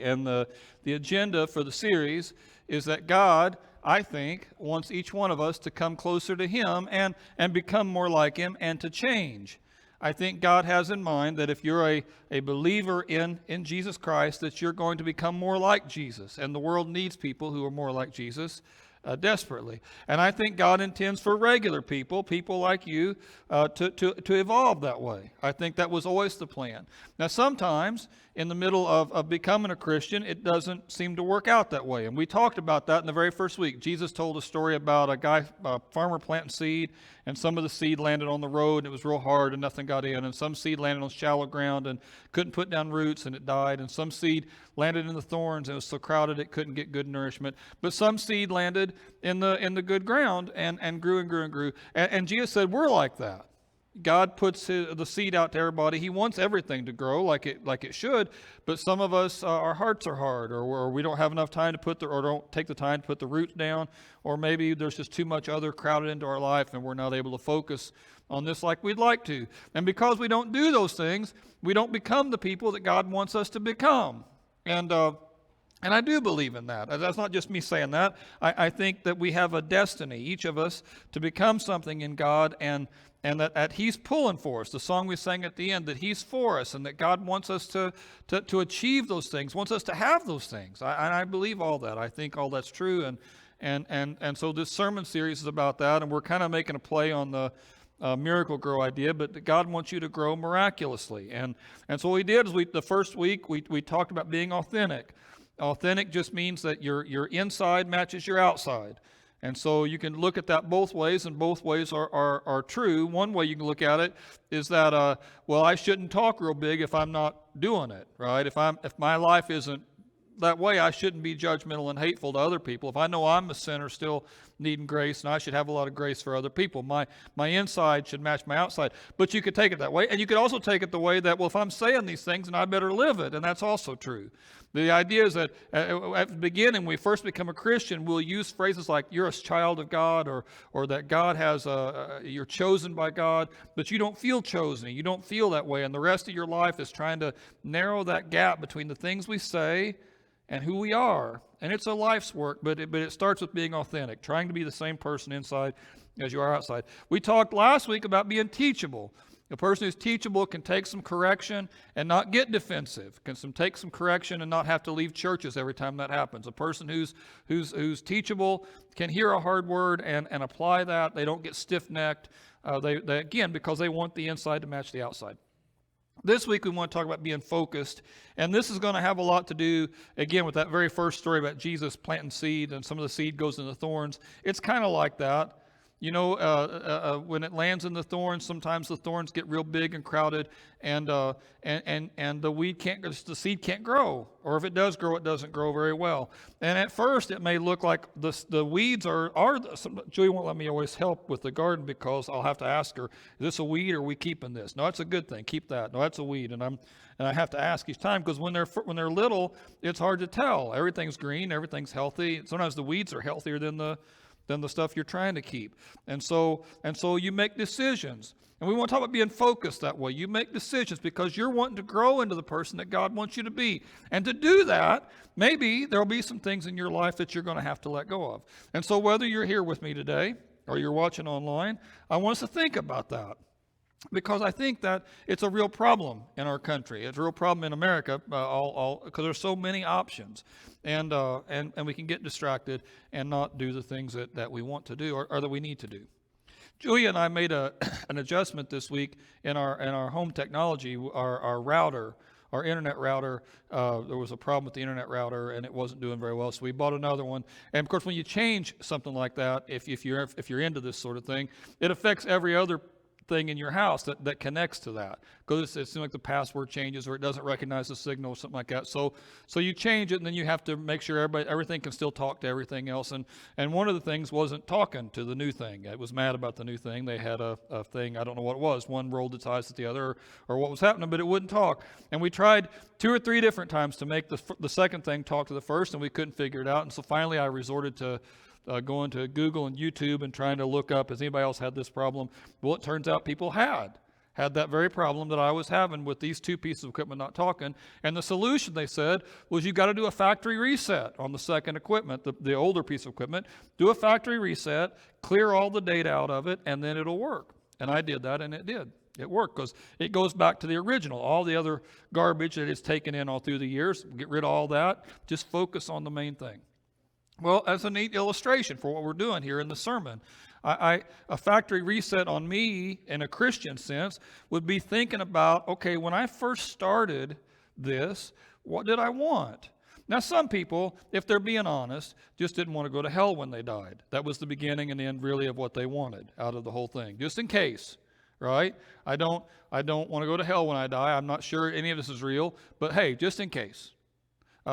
And the agenda for the series is that God, I think, wants each one of us to come closer to Him and become more like Him and to change. I think God has in mind that if you're a believer in Jesus Christ, that you're going to become more like Jesus. And the world needs people who are more like Jesus desperately. And I think God intends for regular people like you, to evolve that way. I think that was always the plan. Now, sometimes in the middle of becoming a Christian, it doesn't seem to work out that way. And we talked about that in the very first week. Jesus told a story about a farmer planting seed, and some of the seed landed on the road, and it was real hard, and nothing got in. And some seed landed on shallow ground and couldn't put down roots, and it died. And some seed landed in the thorns, and it was so crowded it couldn't get good nourishment. But some seed landed in the good ground and grew and grew and grew. And Jesus said, we're like that. God puts the seed out to everybody. He wants everything to grow like it should, but some of us, our hearts are hard, or we don't have enough time to or don't take the time to put the roots down, or maybe there's just too much other crowded into our life and we're not able to focus on this like we'd like to. And because we don't do those things, we don't become the people that God wants us to become. And I do believe in that. That's not just me saying that. I think that we have a destiny, each of us, to become something in God, and that He's pulling for us. The song we sang at the end, that He's for us, and that God wants us to achieve those things, wants us to have those things. I believe all that. I think all that's true. And so this sermon series is about that, and we're kind of making a play on the miracle grow idea, but God wants you to grow miraculously. And so what we did is the first week we talked about being authentic. Authentic just means that your inside matches your outside. And so you can look at that both ways, and both ways are true. One way you can look at it is that, I shouldn't talk real big if I'm not doing it, right? If my life isn't that way, I shouldn't be judgmental and hateful to other people. If I know I'm a sinner still needing grace, and I should have a lot of grace for other people, my inside should match my outside. But you could take it that way, and you could also take it the way that, if I'm saying these things, then I better live it, and that's also true. The idea is that at the beginning, when we first become a Christian, we'll use phrases like "you're a child of God," or that God has you're chosen by God, but you don't feel chosen. You don't feel that way, and the rest of your life is trying to narrow that gap between the things we say and who we are. And it's a life's work, but it starts with being authentic, trying to be the same person inside as you are outside. We talked last week about being teachable. A person who's teachable can take some correction and not get defensive, can take some correction and not have to leave churches every time that happens. A person who's teachable can hear a hard word and apply that. They don't get stiff-necked, they again, because they want the inside to match the outside. This week we want to talk about being focused, and this is going to have a lot to do, again, with that very first story about Jesus planting seed, and some of the seed goes in the thorns. It's kind of like that. You know, when it lands in the thorns, sometimes the thorns get real big and crowded, and the seed can't grow, or if it does grow, it doesn't grow very well. And at first, it may look like the weeds are. Julie won't let me always help with the garden because I'll have to ask her, "Is this a weed, or are we keeping this?" No, it's a good thing. Keep that. No, that's a weed, and I have to ask each time because when they're little, it's hard to tell. Everything's green, everything's healthy. Sometimes the weeds are healthier than the stuff you're trying to keep. And so you make decisions. And we want to talk about being focused that way. You make decisions because you're wanting to grow into the person that God wants you to be. And to do that, maybe there'll be some things in your life that you're going to have to let go of. And so whether you're here with me today or you're watching online, I want us to think about that. Because I think that it's a real problem in our country. It's a real problem in America, because there's so many options, and we can get distracted and not do the things that we want to do or that we need to do. Julia and I made an adjustment this week in our home technology. Our router, our internet router, there was a problem with the internet router, and it wasn't doing very well. So we bought another one. And of course, when you change something like that, if you're into this sort of thing, it affects every other thing in your house that connects to that, because it seems like the password changes or it doesn't recognize the signal or something like that. So you change it, and then you have to make sure everything can still talk to everything else. And one of the things wasn't talking to the new thing. It was mad about the new thing. They had a thing, I don't know what it was. One rolled its eyes at the other or what was happening, but it wouldn't talk. And we tried 2 or 3 different times to make the second thing talk to the first, and we couldn't figure it out. And so finally I resorted to going to Google and YouTube and trying to look up, has anybody else had this problem? Well, it turns out people had had that very problem that I was having with these two pieces of equipment not talking. And the solution, they said, was you got to do a factory reset on the second equipment, the older piece of equipment. Do a factory reset, clear all the data out of it, and then it'll work. And I did that, and it did. It worked because it goes back to the original. All the other garbage that it's taken in all through the years, get rid of all that. Just focus on the main thing. Well, as a neat illustration for what we're doing here in the sermon, a factory reset on me in a Christian sense would be thinking about, okay, when I first started this, what did I want? Now, some people, if they're being honest, just didn't want to go to hell when they died. That was the beginning and end, really, of what they wanted out of the whole thing, just in case, right? I don't want to go to hell when I die. I'm not sure any of this is real, but hey, just in case.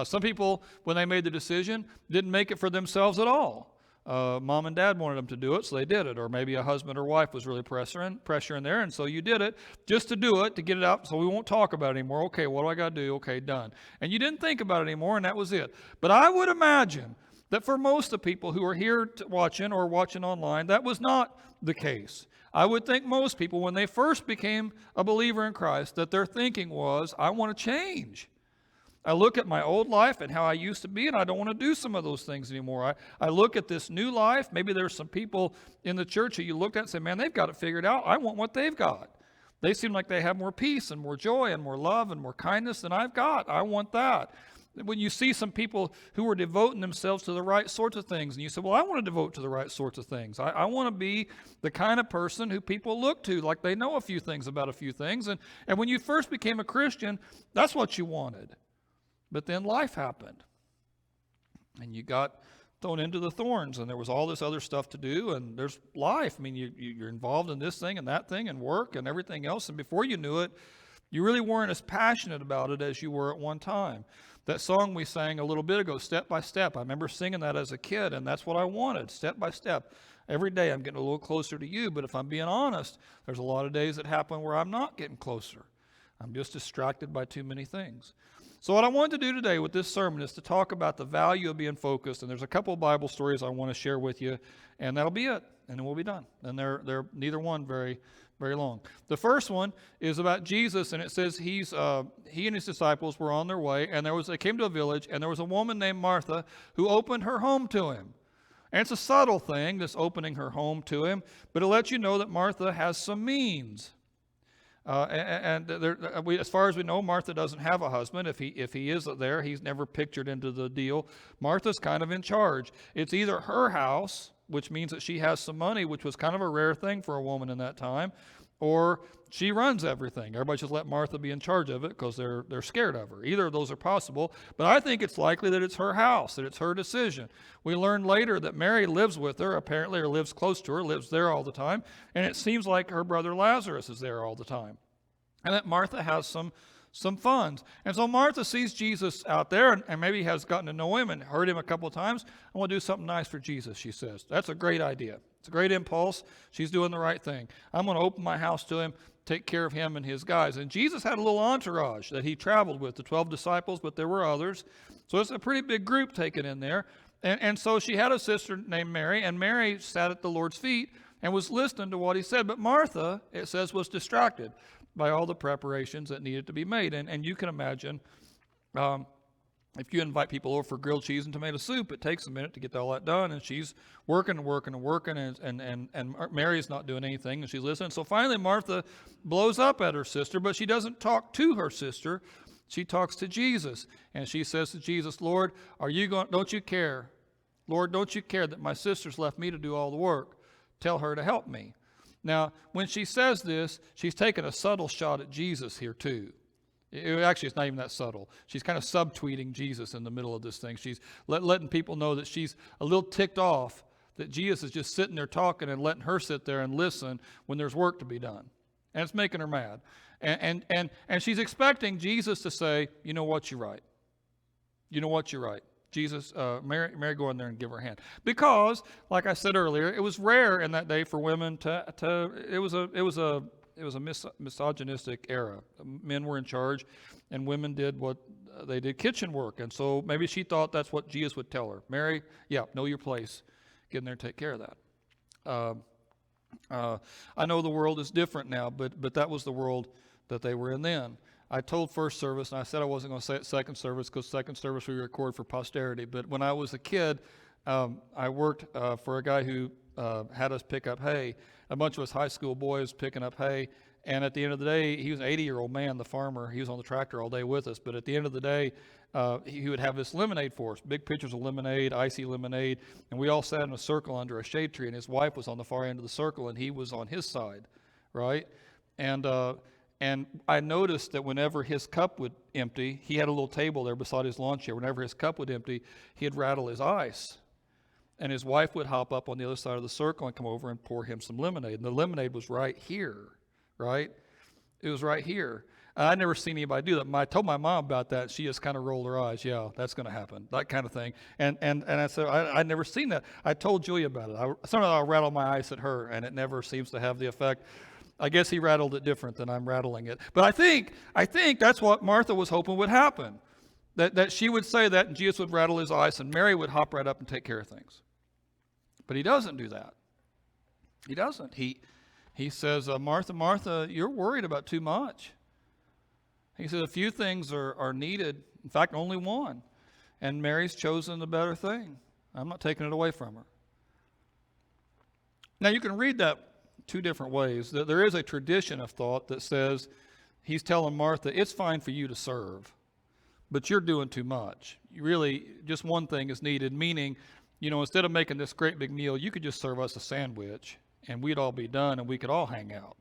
Some people, when they made the decision, didn't make it for themselves at all. Mom and dad wanted them to do it, so they did it. Or maybe a husband or wife was really pressuring there, and so you did it just to do it, to get it out, so we won't talk about it anymore. Okay, what do I got to do? Okay, done. And you didn't think about it anymore, and that was it. But I would imagine that for most of the people who are here watching or watching online, that was not the case. I would think most people, when they first became a believer in Christ, that their thinking was, I want to change. I look at my old life and how I used to be, and I don't want to do some of those things anymore. I look at this new life. Maybe there's some people in the church who you look at and say, man, they've got it figured out. I want what they've got. They seem like they have more peace and more joy and more love and more kindness than I've got. I want that. When you see some people who are devoting themselves to the right sorts of things, and you say, well, I want to devote to the right sorts of things. I want to be the kind of person who people look to, like they know a few things about a few things. And when you first became a Christian, that's what you wanted. But then life happened, and you got thrown into the thorns, and there was all this other stuff to do, and there's life. I mean, you're involved in this thing and that thing and work and everything else, and before you knew it, you really weren't as passionate about it as you were at one time. That song we sang a little bit ago, Step by Step, I remember singing that as a kid, and that's what I wanted, step by step. Every day I'm getting a little closer to you, but if I'm being honest, there's a lot of days that happen where I'm not getting closer. I'm just distracted by too many things. So what I wanted to do today with this sermon is to talk about the value of being focused. And there's a couple of Bible stories I want to share with you, and that'll be it. And then we'll be done. And they're neither one very, very long. The first one is about Jesus, and it says he and his disciples were on their way, and they came to a village, and there was a woman named Martha who opened her home to him. And it's a subtle thing, this opening her home to him, but it lets you know that Martha has some means. As far as we know, Martha doesn't have a husband. If he is there, he's never pictured into the deal. Martha's kind of in charge. It's either her house, which means that she has some money, which was kind of a rare thing for a woman in that time, or she runs everything. Everybody just let Martha be in charge of it because they're scared of her. Either of those are possible, but I think it's likely that it's her house, that it's her decision. We learn later that Mary lives with her, apparently, or lives close to her, lives there all the time, and it seems like her brother Lazarus is there all the time, and that Martha has some funds. And so Martha sees Jesus out there, and maybe has gotten to know him and heard him a couple of times. I want to do something nice for Jesus, she says. That's a great idea. It's a great impulse. She's doing the right thing. I'm going to open my house to him, take care of him and his guys. And Jesus had a little entourage that he traveled with, the 12 disciples, but there were others. So it's a pretty big group taken in there. And so she had a sister named Mary, and Mary sat at the Lord's feet and was listening to what he said. But Martha, it says, was distracted by all the preparations that needed to be made. And you can imagine, if you invite people over for grilled cheese and tomato soup, it takes a minute to get all that done, and she's working, and Mary's not doing anything, and she's listening. So finally Martha blows up at her sister, but she doesn't talk to her sister. She talks to Jesus, and she says to Jesus, Lord, don't you care? Lord, don't you care that my sister's left me to do all the work? Tell her to help me. Now, when she says this, she's taking a subtle shot at Jesus here too. Actually, it's not even that subtle. She's kind of subtweeting Jesus in the middle of this thing. She's letting people know that she's a little ticked off that Jesus is just sitting there talking and letting her sit there and listen when there's work to be done. And it's making her mad. And she's expecting Jesus to say, you know what, you're right. You know what, you're right. Jesus, Mary, go in there and give her a hand. Because, like I said earlier, it was rare in that day for women it was a misogynistic era. Men were in charge, and women did what they did, kitchen work. And so maybe she thought that's what Jesus would tell her. Mary, know your place. Get in there and take care of that. I know the world is different now, but that was the world that they were in then. I told first service, and I said I wasn't going to say it second service because second service we record for posterity. But when I was a kid, I worked for a guy who had us pick up hay. A bunch of us high school boys picking up hay. And at the end of the day, he was an 80-year-old man, the farmer. He was on the tractor all day with us. But at the end of the day, he would have this lemonade for us, big pitchers of lemonade, icy lemonade. And we all sat in a circle under a shade tree. And his wife was on the far end of the circle, and he was on his side, right? And I noticed that whenever his cup would empty, he had a little table there beside his lawn chair. Whenever his cup would empty, he'd rattle his ice. And his wife would hop up on the other side of the circle and come over and pour him some lemonade. And the lemonade was right here, right? It was right here. I'd never seen anybody do that. I told my mom about that. She just kind of rolled her eyes. Yeah, that's going to happen, that kind of thing. And I said, I'd never seen that. I told Julia about it. Sometimes I'll rattle my ice at her, and it never seems to have the effect. I guess he rattled it different than I'm rattling it. But I think that's what Martha was hoping would happen, that she would say that, and Jesus would rattle his ice, and Mary would hop right up and take care of things. But he doesn't do that. He doesn't. He says, Martha, Martha, you're worried about too much. He says a few things are needed. In fact, only one. And Mary's chosen the better thing. I'm not taking it away from her. Now, you can read that two different ways. There is a tradition of thought that says he's telling Martha, it's fine for you to serve, but you're doing too much. You really, just one thing is needed, meaning, instead of making this great big meal, you could just serve us a sandwich, and we'd all be done, and we could all hang out.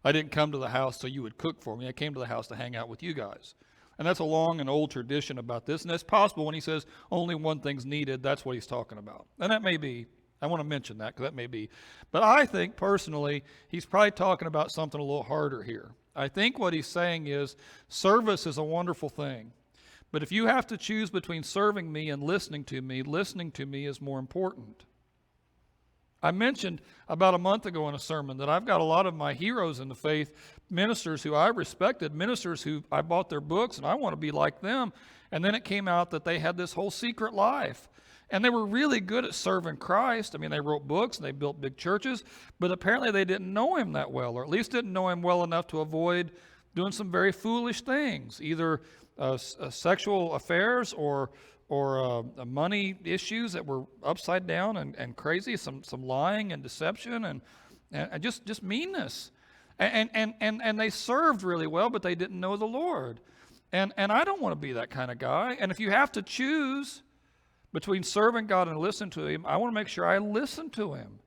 I didn't come to the house so you would cook for me. I came to the house to hang out with you guys. And that's a long and old tradition about this. And it's possible when he says only one thing's needed, that's what he's talking about. And that may be, I want to mention that because that may be. But I think personally, he's probably talking about something a little harder here. I think what he's saying is service is a wonderful thing. But if you have to choose between serving me and listening to me is more important. I mentioned about a month ago in a sermon that I've got a lot of my heroes in the faith, ministers who I respected, ministers who I bought their books and I want to be like them. And then it came out that they had this whole secret life. And they were really good at serving Christ. I mean, they wrote books and they built big churches, but apparently they didn't know him that well, or at least didn't know him well enough to avoid doing some very foolish things, either sexual affairs or money issues that were upside down and crazy, some lying and deception and just meanness. And they served really well, but they didn't know the Lord. And I don't want to be that kind of guy. And if you have to choose between serving God and listening to him, I want to make sure I listen to him.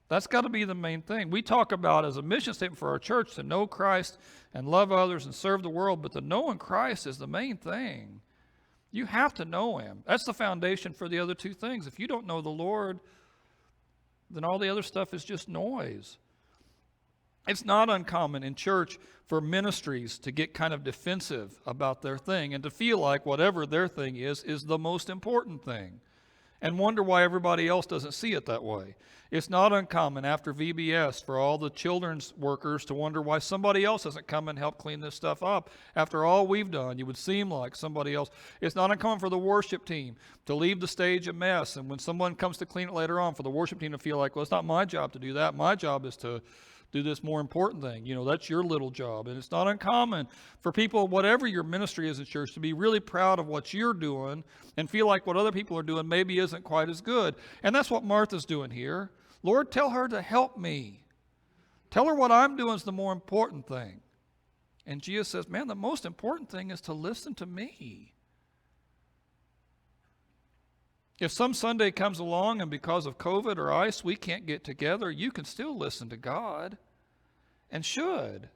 That's got to be the main thing. We talk about as a mission statement for our church to know Christ and love others and serve the world, but the knowing Christ is the main thing. You have to know him. That's the foundation for the other two things. If you don't know the Lord, then all the other stuff is just noise. It's not uncommon in church for ministries to get kind of defensive about their thing and to feel like whatever their thing is the most important thing and wonder why everybody else doesn't see it that way. It's not uncommon after VBS for all the children's workers to wonder why somebody else hasn't come and helped clean this stuff up. After all we've done, you would seem like somebody else. It's not uncommon for the worship team to leave the stage a mess, and when someone comes to clean it later on, for the worship team to feel like, well, it's not my job to do that. My job is to do this more important thing. That's your little job. And it's not uncommon for people, whatever your ministry is in church, to be really proud of what you're doing and feel like what other people are doing maybe isn't quite as good. And that's what Martha's doing here. Lord, tell her to help me. Tell her what I'm doing is the more important thing. And Jesus says, man, the most important thing is to listen to me. If some Sunday comes along and because of COVID or ice we can't get together, you can still listen to God and should.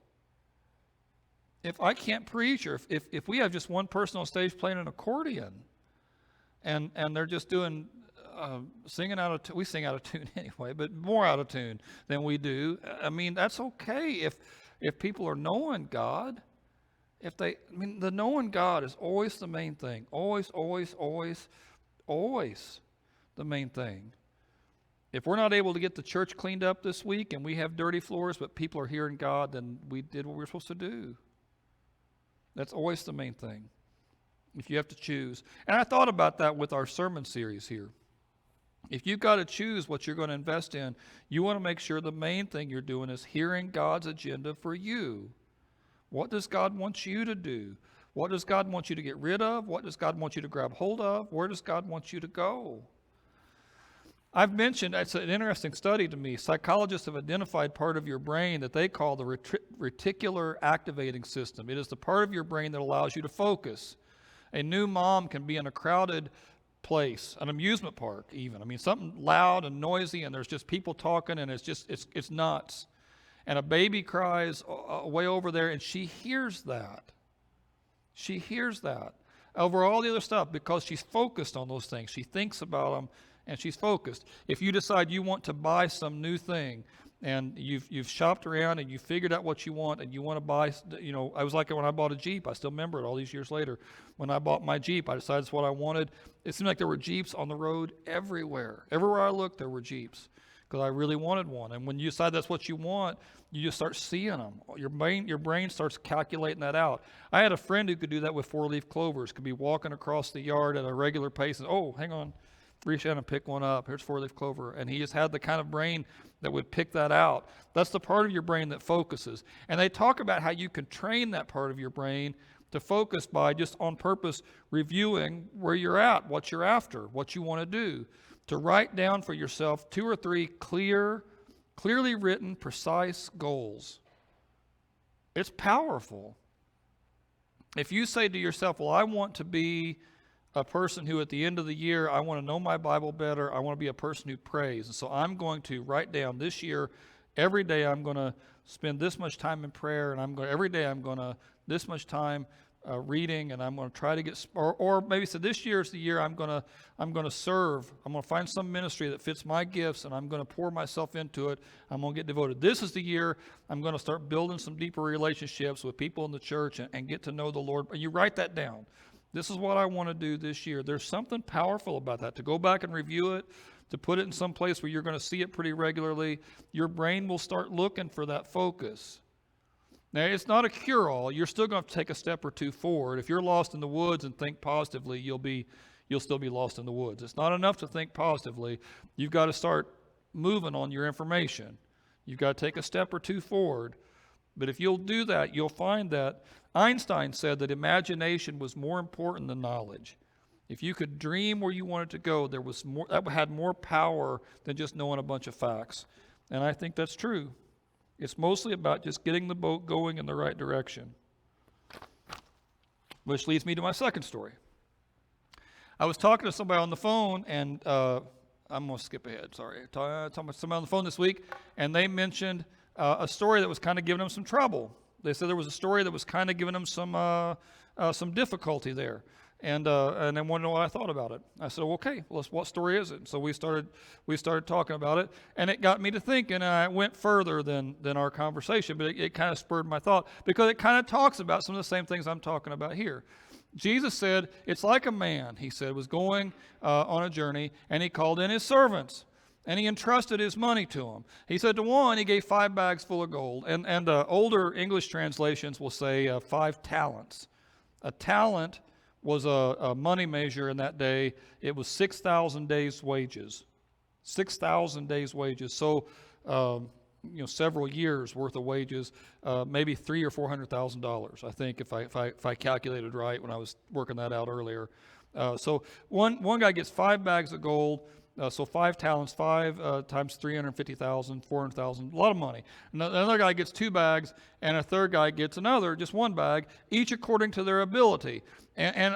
If I can't preach, or if we have just one person on stage playing an accordion and they're just doing singing out of tune, we sing out of tune anyway, but more out of tune than we do. I mean, that's okay if people are knowing God. The knowing God is always the main thing. Always the main thing. If we're not able to get the church cleaned up this week and we have dirty floors, but people are hearing God, then we did what we were supposed to do. That's always the main thing, if you have to choose. And I thought about that with our sermon series here. If you've got to choose what you're going to invest in, you want to make sure the main thing you're doing is hearing God's agenda for you. What does God want you to do? What does God want you to get rid of? What does God want you to grab hold of? Where does God want you to go? I've mentioned, it's an interesting study to me. Psychologists have identified part of your brain that they call the reticular activating system. It is the part of your brain that allows you to focus. A new mom can be in a crowded place, an amusement park even. I mean, something loud and noisy, and there's just people talking, and it's nuts. And a baby cries way over there, and she hears that. She hears that over all the other stuff because she's focused on those things. She thinks about them, and she's focused. If you decide you want to buy some new thing, and you've shopped around and you figured out what you want, and you want to buy, I was like when I bought a Jeep. I still remember it all these years later. When I bought my Jeep, I decided it's what I wanted. It seemed like there were Jeeps on the road everywhere. Everywhere I looked, there were Jeeps because I really wanted one. And when you decide that's what you want, you just start seeing them. Your brain starts calculating that out. I had a friend who could do that with four-leaf clovers. Could be walking across the yard at a regular pace and, oh, hang on, reach out and pick one up. Here's four-leaf clover. And he just had the kind of brain that would pick that out. That's the part of your brain that focuses. And they talk about how you can train that part of your brain to focus by just on purpose reviewing where you're at, what you're after, what you want to do. To write down for yourself 2 or 3 clearly written, precise goals. It's powerful. If you say to yourself, well, I want to be a person who at the end of the year, I want to know my Bible better. I want to be a person who prays. And so I'm going to write down this year, every day I'm going to spend this much time in prayer, and every day I'm going to this much time reading, and I'm going to try to get, or maybe so this year is the year I'm going to serve. I'm going to find some ministry that fits my gifts, and I'm going to pour myself into it. I'm going to get devoted. This is the year I'm going to start building some deeper relationships with people in the church and get to know the Lord. You write that down. This is what I want to do this year. There's something powerful about that. To go back and review it, to put it in some place where you're going to see it pretty regularly, your brain will start looking for that focus. Now, it's not a cure-all. You're still going to have to take a step or two forward. If you're lost in the woods and think positively, you'll still be lost in the woods. It's not enough to think positively. You've got to start moving on your information. You've got to take a step or two forward. But if you'll do that, you'll find that Einstein said that imagination was more important than knowledge. If you could dream where you wanted to go, that had more power than just knowing a bunch of facts. And I think that's true. It's mostly about just getting the boat going in the right direction. Which leads me to my second story. I was talking to somebody on the phone, and I'm going to skip ahead, sorry. Talking to somebody on the phone this week, and they mentioned a story that was kind of giving them some trouble. They said there was a story that was kind of giving them some difficulty there. And they wanted to know what I thought about it. I said, well, okay, well, what story is it? So we started talking about it, and it got me to thinking, and I went further than our conversation, but it kind of spurred my thought, because it kind of talks about some of the same things I'm talking about here. Jesus said, it's like a man, he said, was going on a journey, and he called in his servants, and he entrusted his money to them. He said to one, he gave 5 bags full of gold, and older English translations will say 5 talents. A talent was a money measure in that day. It was 6,000 days' wages. 6,000 days' wages. So, several years' worth of wages, maybe $300,000 or $400,000. I think if I calculated right when I was working that out earlier. So one guy gets 5 bags of gold. So 5 talents, 5 times 350,000, 400,000, a lot of money. Another guy gets 2 bags, and a third guy gets just 1 bag, each according to their ability. And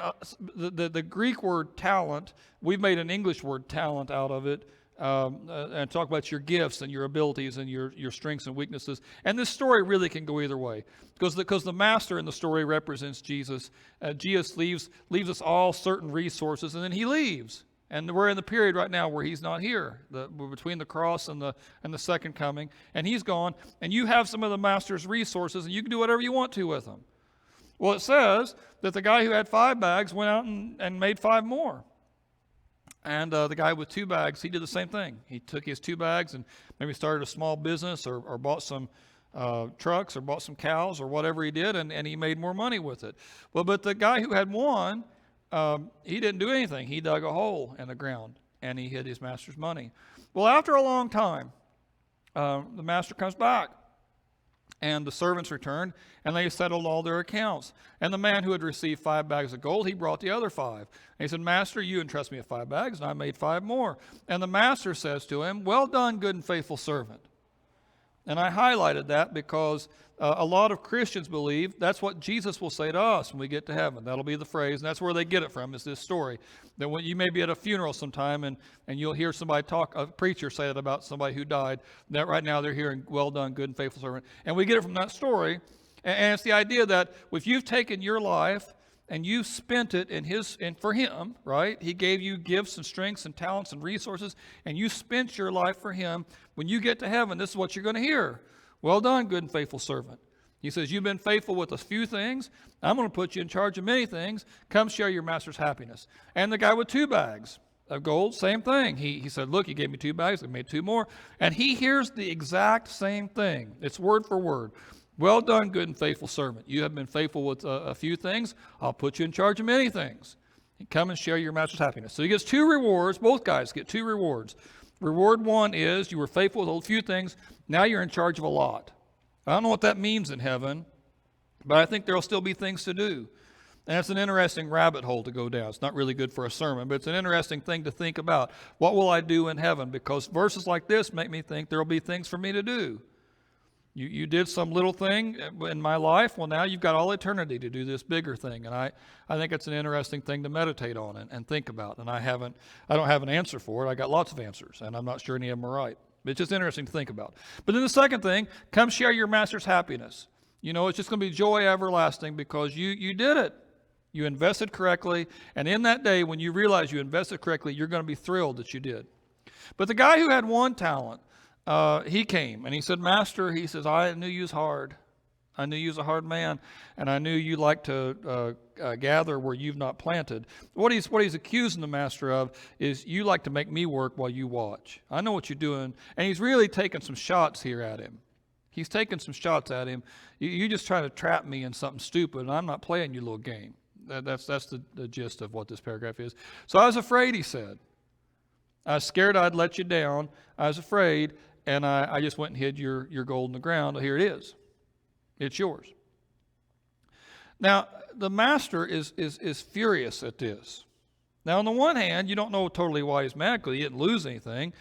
the Greek word talent, we've made an English word talent out of it, and talk about your gifts and your abilities and your strengths and weaknesses. And this story really can go either way, because the master in the story represents Jesus. Jesus leaves us all certain resources, and then he leaves. And we're in the period right now where he's not here, we're between the cross and the second coming, and he's gone, and you have some of the master's resources, and you can do whatever you want to with them. Well, it says that the guy who had 5 bags went out and made 5 more. And the guy with 2 bags, he did the same thing. He took his 2 bags and maybe started a small business or bought some trucks or bought some cows or whatever he did, and he made more money with it. Well, but the guy who had 1, he didn't do anything. He dug a hole in the ground, and he hid his master's money. Well, after a long time, the master comes back. And the servants returned, and they settled all their accounts. And the man who had received 5 bags of gold, he brought the other 5. And he said, Master, you entrust me with 5 bags, and I made 5 more. And the master says to him, well done, good and faithful servant. And I highlighted that because a lot of Christians believe that's what Jesus will say to us when we get to heaven. That'll be the phrase, and that's where they get it from, is this story. That when you may be at a funeral sometime and you'll hear somebody talk, a preacher say it about somebody who died, that right now they're hearing, well done, good and faithful servant. And we get it from that story. And it's the idea that if you've taken your life and you spent it for him, right? He gave you gifts and strengths and talents and resources, and you spent your life for him. When you get to heaven, this is what you're going to hear. Well done, good and faithful servant. He says, you've been faithful with a few things. I'm going to put you in charge of many things. Come share your master's happiness. And the guy with 2 bags of gold, same thing. He said, look, you gave me 2 bags. I made 2 more. And he hears the exact same thing. It's word for word. Well done, good and faithful servant. You have been faithful with a few things. I'll put you in charge of many things. And come and share your master's happiness. So he gets 2 rewards. Both guys get 2 rewards. Reward 1 is you were faithful with a few things. Now you're in charge of a lot. I don't know what that means in heaven, but I think there will still be things to do. And it's an interesting rabbit hole to go down. It's not really good for a sermon, but it's an interesting thing to think about. What will I do in heaven? Because verses like this make me think there will be things for me to do. You did some little thing in my life. Well, now you've got all eternity to do this bigger thing. And I think it's an interesting thing to meditate on and think about. And I don't have an answer for it. I got lots of answers, and I'm not sure any of them are right. But it's just interesting to think about. But then the second thing, come share your master's happiness. You know, it's just going to be joy everlasting because you did it. You invested correctly. And in that day, when you realize you invested correctly, you're going to be thrilled that you did. But the guy who had 1 talent, he came and he said, Master, he says, I knew you was hard. I knew you was a hard man, and I knew you like to gather where you've not planted. What he's accusing the master of is you like to make me work while you watch. I know what you're doing. And he's really taking some shots here at him. He's taking some shots at him. You're just trying to trap me in something stupid, and I'm not playing your little game. That's the gist of what this paragraph is. So I was afraid, he said. I was scared I'd let you down. I was afraid. And I just went and hid your gold in the ground. Here it is. It's yours. Now, the master is furious at this. Now, on the one hand, you don't know totally why he's mad because he didn't lose anything.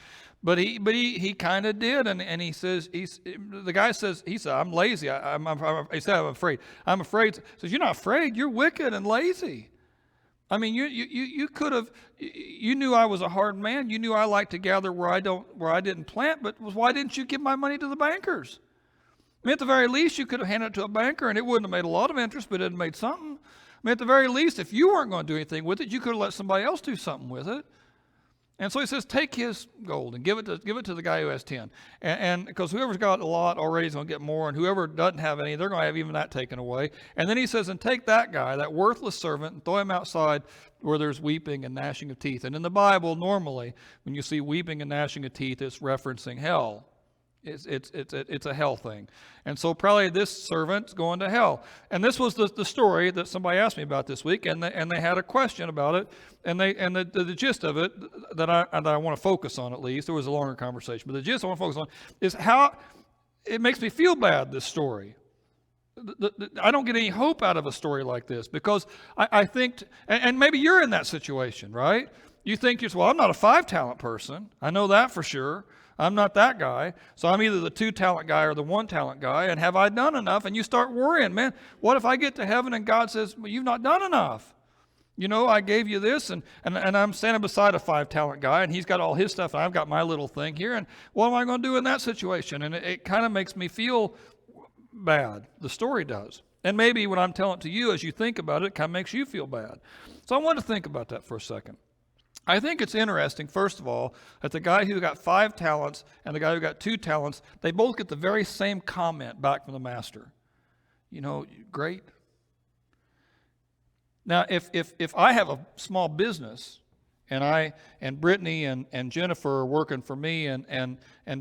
But he kind of did. And he says, the guy says, I'm lazy. He said, I'm afraid. I'm afraid. He says, you're not afraid. You're wicked and lazy. I mean, you could have, you knew I was a hard man. You knew I liked to gather where I didn't plant, but why didn't you give my money to the bankers? I mean, at the very least, you could have handed it to a banker, and it wouldn't have made a lot of interest, but it had made something. I mean, at the very least, if you weren't going to do anything with it, you could have let somebody else do something with it. And so he says, take his gold and give it to the guy who has 10. And because whoever's got a lot already is going to get more, and whoever doesn't have any, they're going to have even that taken away. And then he says, and take that guy, that worthless servant, and throw him outside where there's weeping and gnashing of teeth. And in the Bible, normally, when you see weeping and gnashing of teeth, it's referencing hell. It's a hell thing. And so probably this servant's going to hell. And this was the story that somebody asked me about this week, and they had a question about it, and the gist of it that I want to focus on, at least, there was a longer conversation, but the gist I want to focus on is how it makes me feel bad, this story. I don't get any hope out of a story like this because I think, and maybe you're in that situation, right? You think, well, I'm not a 5-talent person. I know that for sure. I'm not that guy. So I'm either the 2-talent guy or the 1-talent guy. And have I done enough? And you start worrying, man, what if I get to heaven and God says, well, you've not done enough? You know, I gave you this, and I'm standing beside a 5-talent guy, and he's got all his stuff, and I've got my little thing here. And what am I going to do in that situation? And it kind of makes me feel bad. The story does. And maybe when I'm telling it to you, as you think about it, it kind of makes you feel bad. So I want to think about that for a second. I think it's interesting, first of all, that the guy who got 5 talents and the guy who got 2 talents, they both get the very same comment back from the master. You know, great. Now, if I have a small business and Brittany and Jennifer are working for me and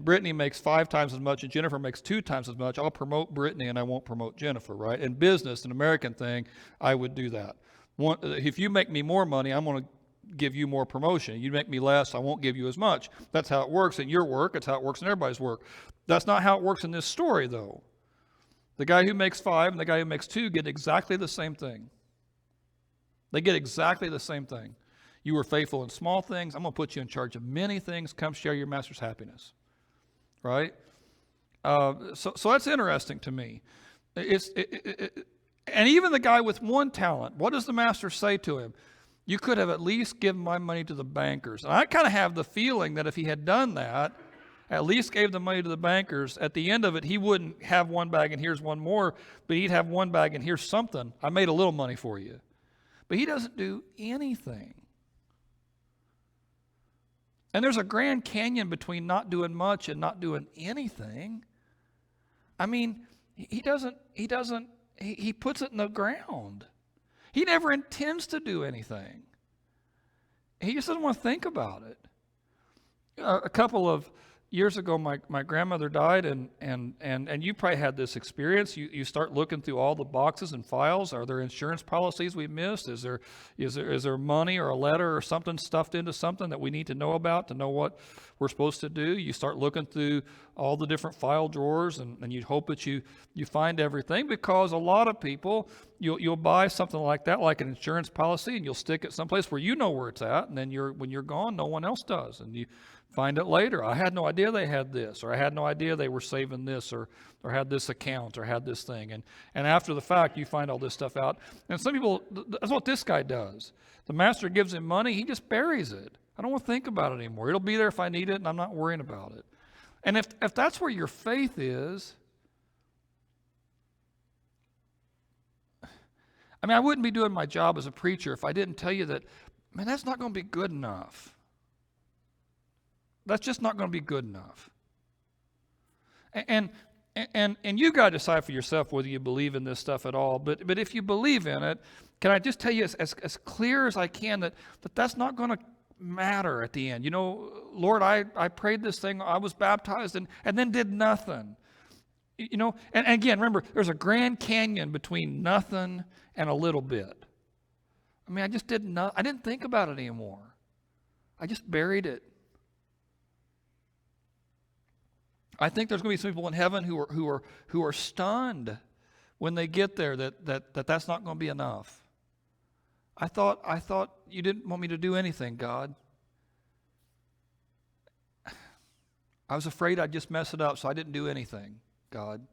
Brittany makes 5 times as much and Jennifer makes 2 times as much, I'll promote Brittany and I won't promote Jennifer, right? In business, an American thing, I would do that. If you make me more money, I'm going to give you more promotion. You make me less, I won't give you as much. That's how it works in your work. It's how it works in everybody's work. That's not how it works in this story, though. The guy who makes 5 and the guy who makes 2 get exactly the same thing. They get exactly the same thing. You were faithful in small things. I'm going to put you in charge of many things. Come share your master's happiness. Right? So that's interesting to me. And even the guy with 1 talent, what does the master say to him? You could have at least given my money to the bankers. And I kind of have the feeling that if he had done that, at least gave the money to the bankers, at the end of it, he wouldn't have 1 bag and here's 1 more, but he'd have 1 bag and here's something. I made a little money for you. But he doesn't do anything. And there's a Grand Canyon between not doing much and not doing anything. I mean, he puts it in the ground. He never intends to do anything. He just doesn't want to think about it. A couple of years ago, my grandmother died, and you probably had this experience. You start looking through all the boxes and files. Are there insurance policies we missed? Is there money or a letter or something stuffed into something that we need to know about to know what we're supposed to do? You start looking through all the different file drawers, and you hope that you find everything, because a lot of people, you'll buy something like that, like an insurance policy, and you'll stick it someplace where you know where it's at, and then when you're gone, no one else does, and you find it later. I had no idea they had this, or I had no idea they were saving this, or had this account, or had this thing. And after the fact, you find all this stuff out. And some people, that's what this guy does. The master gives him money, he just buries it. I don't want to think about it anymore. It'll be there if I need it, and I'm not worrying about it. And if that's where your faith is, I mean, I wouldn't be doing my job as a preacher if I didn't tell you that, man, that's not going to be good enough. That's just not going to be good enough. And you got to decide for yourself whether you believe in this stuff at all. But if you believe in it, can I just tell you as clear as I can that that's not going to matter at the end. You know, Lord, I prayed this thing, I was baptized, and then did nothing. You know, and again, remember, there's a Grand Canyon between nothing and a little bit. I mean, I just I didn't think about it anymore. I just buried it. I think there's going to be some people in heaven who are stunned when they get there that's not going to be enough. I thought you didn't want me to do anything, God. I was afraid I'd just mess it up, so I didn't do anything, God.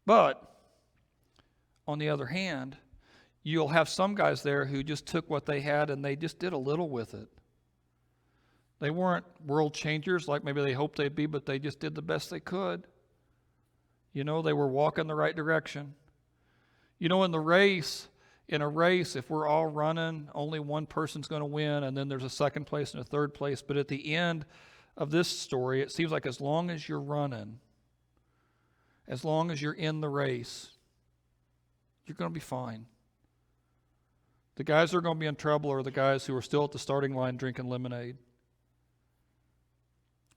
But on the other hand, you'll have some guys there who just took what they had and they just did a little with it. They weren't world changers like maybe they hoped they'd be, but they just did the best they could. You know, they were walking the right direction. You know, in a race, if we're all running, only one person's going to win, and then there's a second place and a third place. But at the end of this story, it seems like as long as you're running, as long as you're in the race, you're going to be fine. The guys that are going to be in trouble are the guys who are still at the starting line drinking lemonade,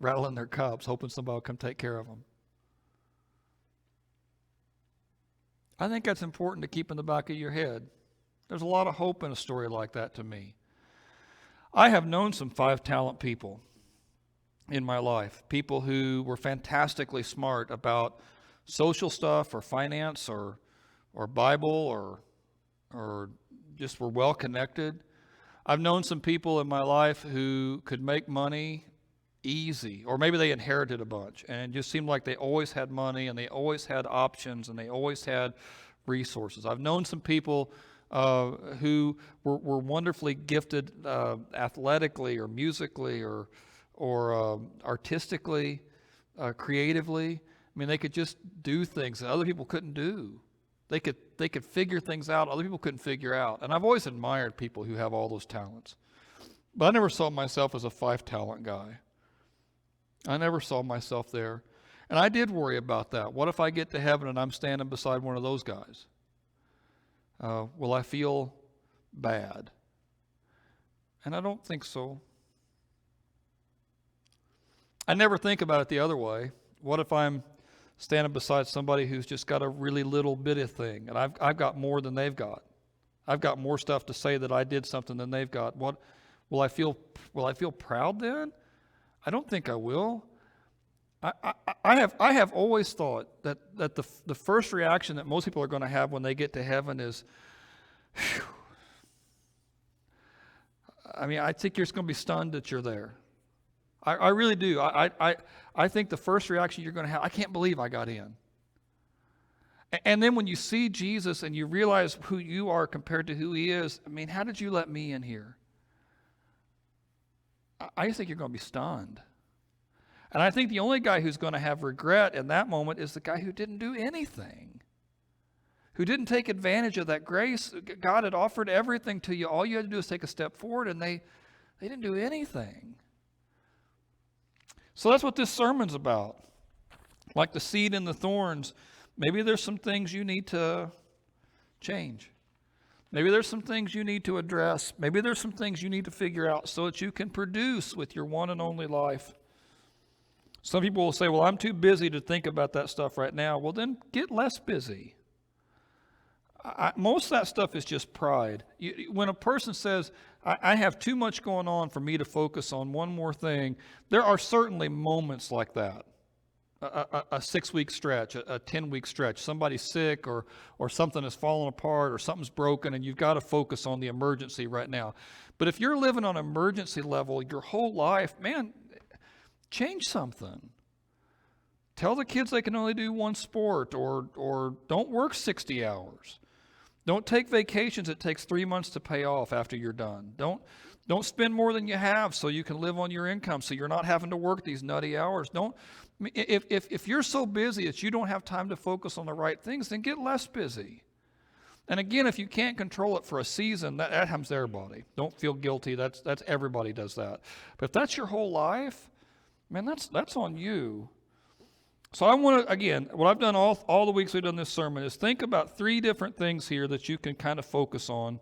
rattling their cups, hoping somebody will come take care of them. I think that's important to keep in the back of your head. There's a lot of hope in a story like that to me. I have known some 5-talent people in my life, people who were fantastically smart about social stuff or finance or Bible or just were well connected. I've known some people in my life who could make money easy, or maybe they inherited a bunch and it just seemed like they always had money and they always had options and they always had resources. I've known some people who were wonderfully gifted athletically or musically or artistically, creatively. I mean, they could just do things that other people couldn't do. They could figure things out other people couldn't figure out. And I've always admired people who have all those talents. But I never saw myself as a 5-talent guy. I never saw myself there. And I did worry about that. What if I get to heaven and I'm standing beside one of those guys? Will I feel bad? And I don't think so. I never think about it the other way. What if I'm standing beside somebody who's just got a really little bit of thing and I've got more than they've got? I've got more stuff to say that I did something than they've got. What will I feel proud then? I don't think I will. I have always thought that the first reaction that most people are going to have when they get to heaven is, phew. I mean, I think you're just going to be stunned that you're there. I really do. I think the first reaction you're going to have, I can't believe I got in. And then when you see Jesus and you realize who you are compared to who he is, I mean, how did you let me in here? I just think you're going to be stunned. And I think the only guy who's going to have regret in that moment is the guy who didn't do anything, who didn't take advantage of that grace. God had offered everything to you. All you had to do is take a step forward, and they didn't do anything. So that's what this sermon's about. Like the seed and the thorns, maybe there's some things you need to change. Maybe there's some things you need to address. Maybe there's some things you need to figure out so that you can produce with your one and only life. Some people will say, well, I'm too busy to think about that stuff right now. Well, then get less busy. Most of that stuff is just pride. When a person says, I have too much going on for me to focus on one more thing, there are certainly moments like that. A 6-week stretch, a 10-week stretch. Somebody's sick or something has fallen apart or something's broken and you've got to focus on the emergency right now. But if you're living on emergency level your whole life, man, change something. Tell the kids they can only do one sport or don't work 60 hours. Don't take vacations it takes 3 months to pay off after you're done. Don't spend more than you have so you can live on your income so you're not having to work these nutty hours. If you're so busy that you don't have time to focus on the right things, then get less busy. And again, if you can't control it for a season, that happens to everybody. Don't feel guilty. That's everybody does that. But if that's your whole life, man, that's on you. So I want to, again, what I've done all the weeks we've done this sermon is think about 3 different things here that you can kind of focus on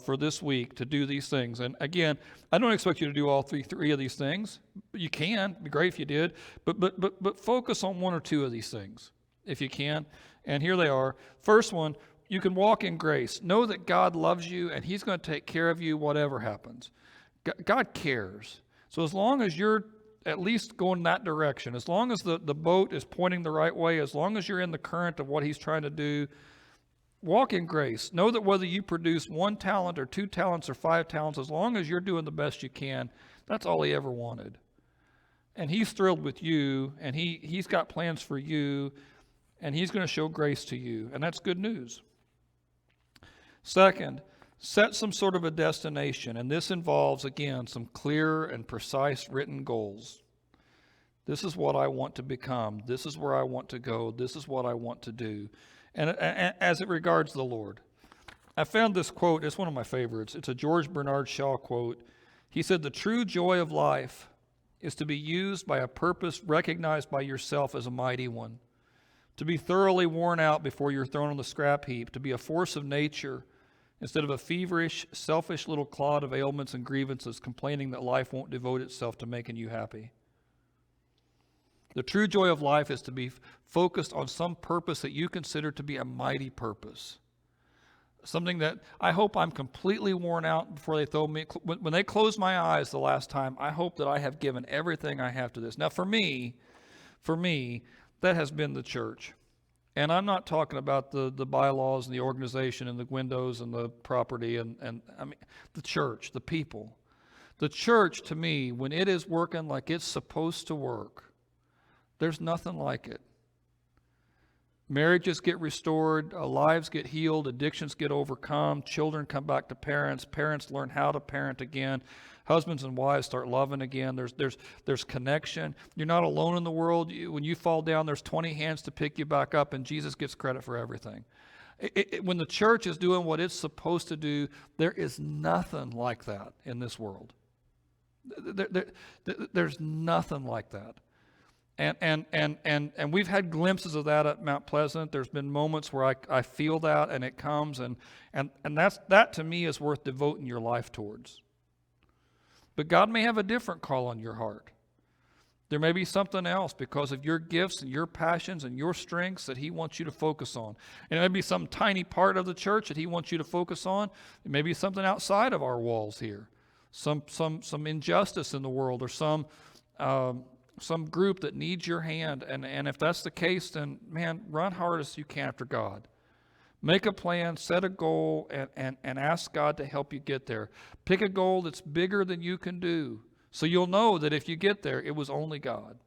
for this week to do these things. And again, I don't expect you to do all three of these things. But you can. It'd be great if you did. But focus on 1 or 2 of these things if you can. And here they are. First one, you can walk in grace. Know that God loves you and he's going to take care of you whatever happens. God cares. So as long as you're at least going that direction, as long as the boat is pointing the right way, as long as you're in the current of what he's trying to do, walk in grace. Know that whether you produce 1 talent or 2 talents or 5 talents, as long as you're doing the best you can, that's all he ever wanted. And he's thrilled with you, and he's got plans for you, and he's going to show grace to you, and that's good news. Second, set some sort of a destination, and this involves, again, some clear and precise written goals. This is what I want to become. This is where I want to go. This is what I want to do. And as it regards the Lord, I found this quote. It's one of my favorites. It's a George Bernard Shaw quote. He said, "The true joy of life is to be used by a purpose recognized by yourself as a mighty one, to be thoroughly worn out before you're thrown on the scrap heap, to be a force of nature, instead of a feverish, selfish little clod of ailments and grievances complaining that life won't devote itself to making you happy." The true joy of life is to be focused on some purpose that you consider to be a mighty purpose. Something that I hope I'm completely worn out before they throw me. When they close my eyes the last time, I hope that I have given everything I have to this. Now for me, that has been the church. And I'm not talking about the bylaws and the organization and the windows and the property and I mean the church, the people. The church, to me, when it is working like it's supposed to work, there's nothing like it. Marriages get restored, lives get healed, addictions get overcome, children come back to parents, parents learn how to parent again, husbands and wives start loving again. There's connection. You're not alone in the world. When you fall down, there's 20 hands to pick you back up, and Jesus gets credit for everything. When the church is doing what it's supposed to do, there is nothing like that in this world. There's nothing like that. And we've had glimpses of that at Mount Pleasant. There's been moments where I feel that, and it comes, and that to me is worth devoting your life towards. But God may have a different call on your heart. There may be something else because of your gifts and your passions and your strengths that he wants you to focus on. And it may be some tiny part of the church that he wants you to focus on. It may be something outside of our walls here. Some injustice in the world, or some group that needs your hand. And if that's the case, then, man, run hard as you can after God. Make a plan, set a goal, and ask God to help you get there. Pick a goal that's bigger than you can do, so you'll know that if you get there, it was only God.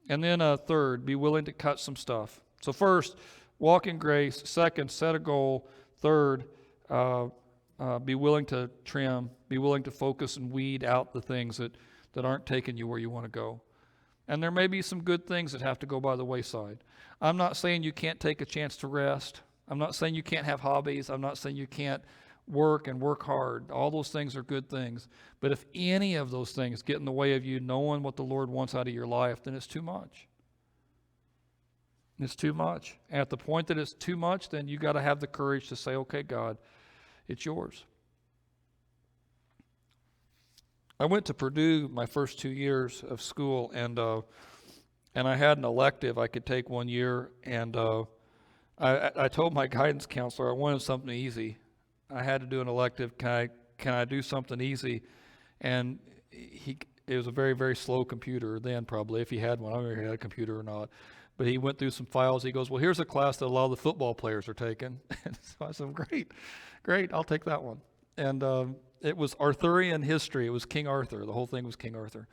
And then third, be willing to cut some stuff. So first, walk in grace. Second, set a goal. Third, be willing to trim. Be willing to focus and weed out the things that aren't taking you where you want to go. And there may be some good things that have to go by the wayside. I'm not saying you can't take a chance to rest. I'm not saying you can't have hobbies. I'm not saying you can't work and work hard. All those things are good things. But if any of those things get in the way of you knowing what the Lord wants out of your life, then it's too much. It's too much. And at the point that it's too much, then you got to have the courage to say, okay, God, it's yours. I went to Purdue my first 2 years of school, and I had an elective I could take 1 year, and I told my guidance counselor I wanted something easy. I had to do an elective. Can I do something easy? And it was a very, very slow computer then, probably, if he had one. I don't know if he had a computer or not. But he went through some files. He goes, well, here's a class that a lot of the football players are taking. And so I said, great, I'll take that one. And it was Arthurian history. It was King Arthur. The whole thing was King Arthur.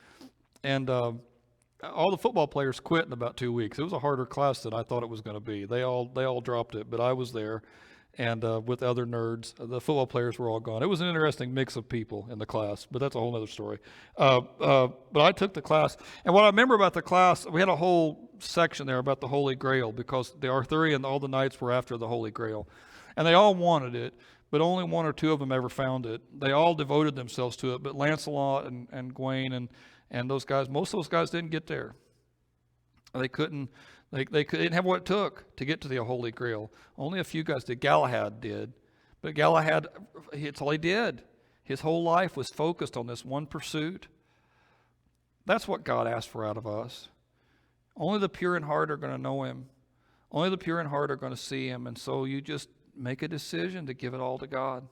And all the football players quit in about 2 weeks. It was a harder class than I thought it was going to be. They all dropped it, but I was there, and with other nerds. The football players were all gone. It was an interesting mix of people in the class, but that's a whole other story. But I took the class, and what I remember about the class, we had a whole section there about the Holy Grail, because the Arthurian, all the knights were after the Holy Grail, and they all wanted it, but only one or two of them ever found it. They all devoted themselves to it, but Lancelot and Gawain and those guys, most of those guys didn't get there. They couldn't. They didn't have what it took to get to the Holy Grail. Only a few guys did. Galahad did, but Galahad, it's all he did. His whole life was focused on this one pursuit. That's what God asked for out of us. Only the pure in heart are going to know him. Only the pure in heart are going to see him. And so you just make a decision to give it all to God.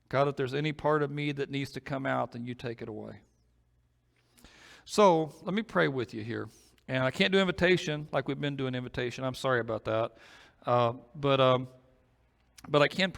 God, if there's any part of me that needs to come out, then you take it away. So let me pray with you here. And I can't do invitation like we've been doing invitation. I'm sorry about that. But I can pray.